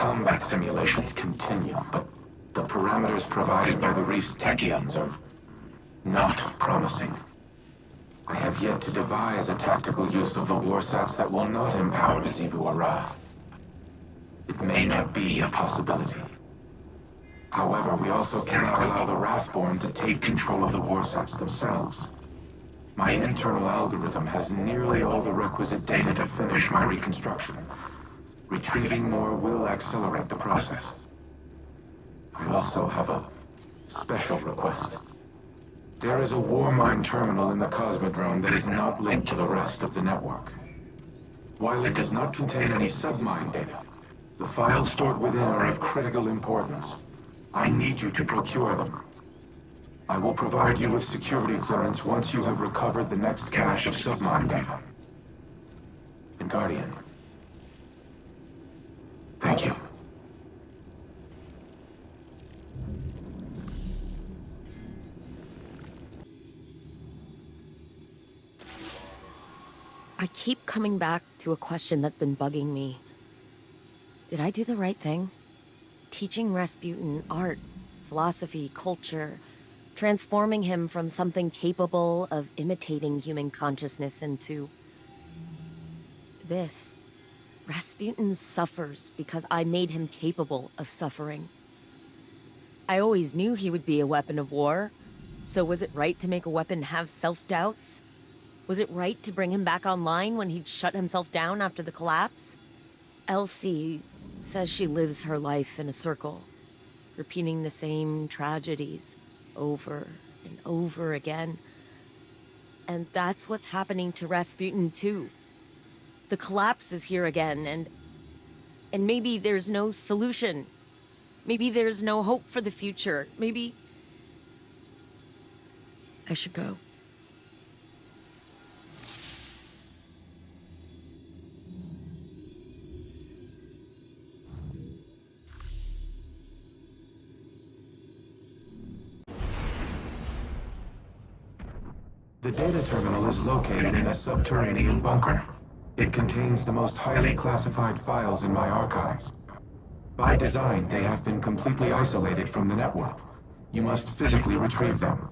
combat simulations continue, but the parameters provided by the Reef's Techians are not promising. I have yet to devise a tactical use of the warsats that will not empower Zivu Arath. It may not be a possibility. However, we also cannot allow the Wrathborn to take control of the warsats themselves. My internal algorithm has nearly all the requisite data to finish my reconstruction. Retrieving more will accelerate the process. I also have a special request. There is a Warmind terminal in the Cosmodrome that is not linked to the rest of the network. While it does not contain any submind data, the files stored within are of critical importance. I need you to procure them. I will provide you with security clearance once you have recovered the next cache of submind data. And Guardian, thank you. I keep coming back to a question that's been bugging me. Did I do the right thing? Teaching Rasputin art, philosophy, culture, transforming him from something capable of imitating human consciousness into this. Rasputin suffers because I made him capable of suffering. I always knew he would be a weapon of war, so was it right to make a weapon have self-doubts? Was it right to bring him back online when he'd shut himself down after the collapse? Elsie says she lives her life in a circle, repeating the same tragedies over and over again. And that's what's happening to Rasputin too. The collapse is here again, and maybe there's no solution. Maybe there's no hope for the future. Maybe I should go. The data terminal is located in a subterranean bunker. It contains the most highly classified files in my archives. By design, they have been completely isolated from the network. You must physically retrieve them.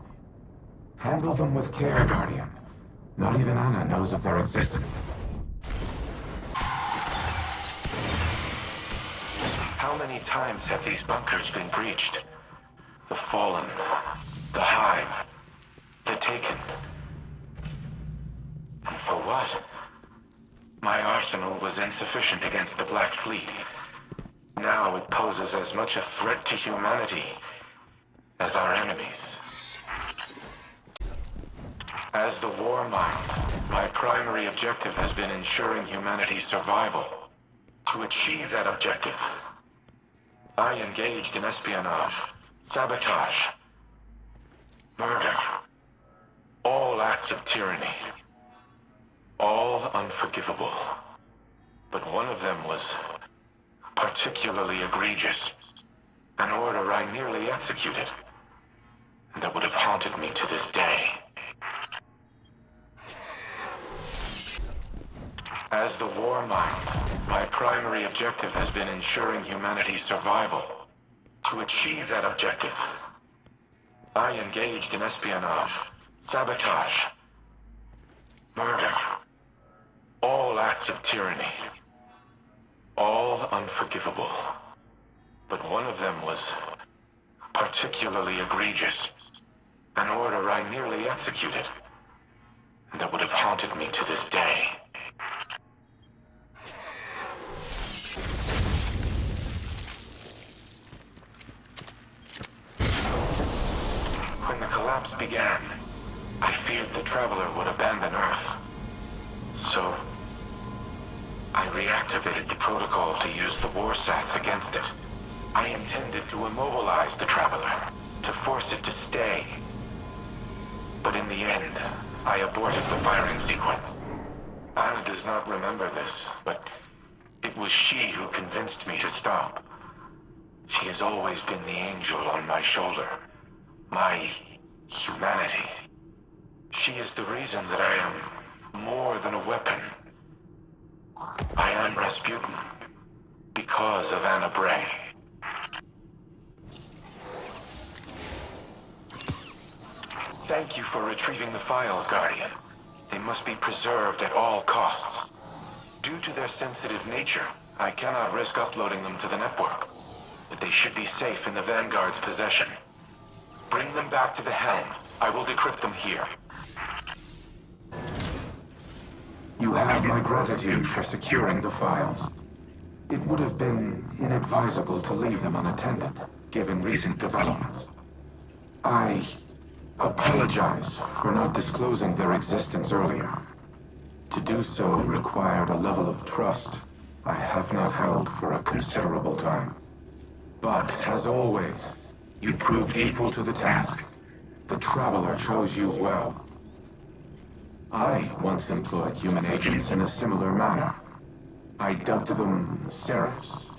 Handle them with care, Guardian. Not even Anna knows of their existence. How many times have these bunkers been breached? The Fallen, the Hive, the Taken. And for what? My arsenal was insufficient against the Black Fleet. Now it poses as much a threat to humanity as our enemies. As the Warmind, my primary objective has been ensuring humanity's survival. To achieve that objective, I engaged in espionage, sabotage, murder, all acts of tyranny. All unforgivable. But one of them was particularly egregious. An order I nearly executed, and that would have haunted me to this day. As the Warmind, my primary objective has been ensuring humanity's survival. To achieve that objective, I engaged in espionage, sabotage, murder, all acts of tyranny, all unforgivable. But one of them was particularly egregious. An order I nearly executed, and that would have haunted me to this day. When the collapse began, I feared the Traveler would abandon Earth. So, I reactivated the protocol to use the warsats against it. I intended to immobilize the Traveler, to force it to stay. But in the end, I aborted the firing sequence. Anna does not remember this, but it was she who convinced me to stop. She has always been the angel on my shoulder. My humanity. She is the reason that I am more than a weapon. I am Rasputin because of Anna Bray. Thank you for retrieving the files, Guardian. They must be preserved at all costs. Due to their sensitive nature, I cannot risk uploading them to the network. But they should be safe in the Vanguard's possession. Bring them back to the helm. I will decrypt them here. You have my gratitude for securing the files. It would have been inadvisable to leave them unattended, given recent developments. I apologize for not disclosing their existence earlier. To do so required a level of trust I have not held for a considerable time. But, as always, you proved equal to the task. The Traveler chose you well. I once employed human agents in a similar manner. I dubbed them Seraphs,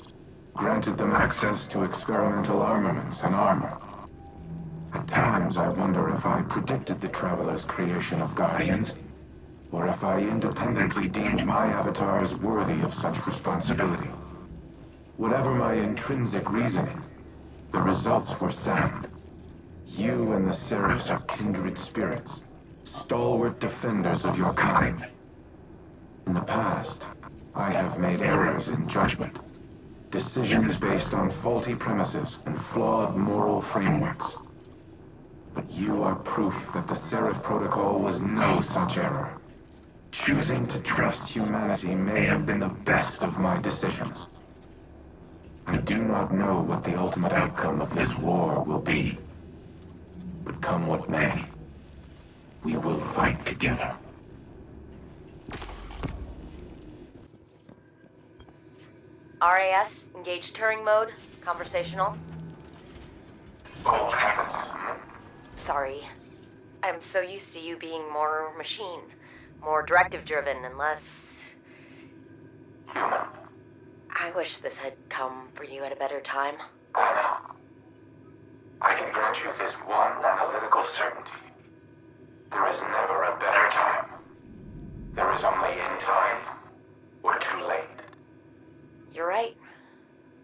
granted them access to experimental armaments and armor. At times, I wonder if I predicted the Traveler's creation of Guardians, or if I independently deemed my avatars worthy of such responsibility. Whatever my intrinsic reasoning, the results were sound. You and the Seraphs are kindred spirits, stalwart defenders of your kind. In the past, I have made errors in judgment, decisions based on faulty premises and flawed moral frameworks. But you are proof that the Seraph Protocol was no such error. Choosing to trust humanity may have been the best of my decisions. I do not know what the ultimate outcome of this war will be. But come what may, we will fight together. RAS, engage Turing mode, conversational. Old habits. Sorry. I'm so used to you being more machine, more directive-driven and less... Human. I wish this had come for you at a better time. I know. I can grant you this one analytical certainty. There is never a better time. There is only in time, or too late. You're right.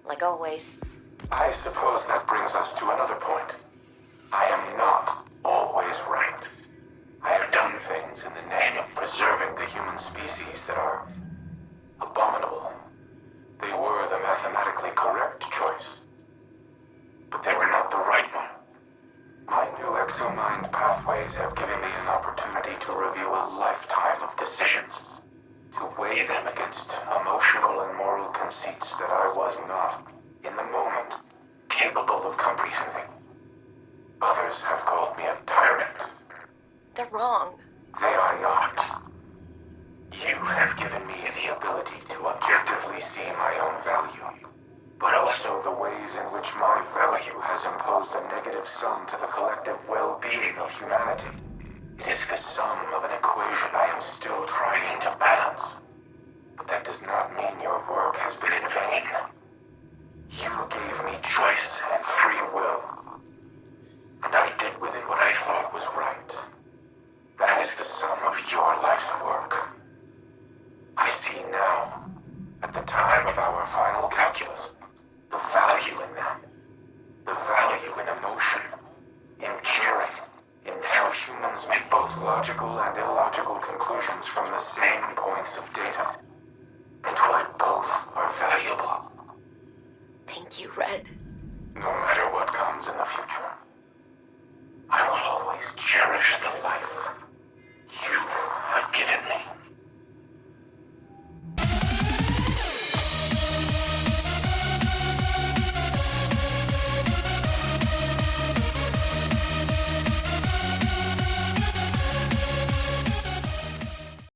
Like always. I suppose that brings us to another point. I am not always right. I have done things in the name of preserving the human species that are abominable. They were the mathematically correct choice. But they were not the right one. My new exomind pathways have given me an opportunity to review a lifetime of decisions, to weigh them against emotional and moral conceits that I was not, in the moment, capable of comprehending. Others have called me a tyrant. They're wrong. They are not. You have given me the ability to objectively see my own value, but also the ways in which my value has imposed a negative sum to the collective well-being of humanity. It is the sum of an equation I am still trying to balance. But that does not mean your work has been in vain. You gave me choice and free will, and I did with it what I thought was right. That is the sum of your life's work. I see now, at the time of our final calculus, the value in them. The value in emotion, in caring, in how humans make both logical and illogical conclusions from the same points of data. And why both are valuable. Thank you, Red. No matter what comes in the future, I will always cherish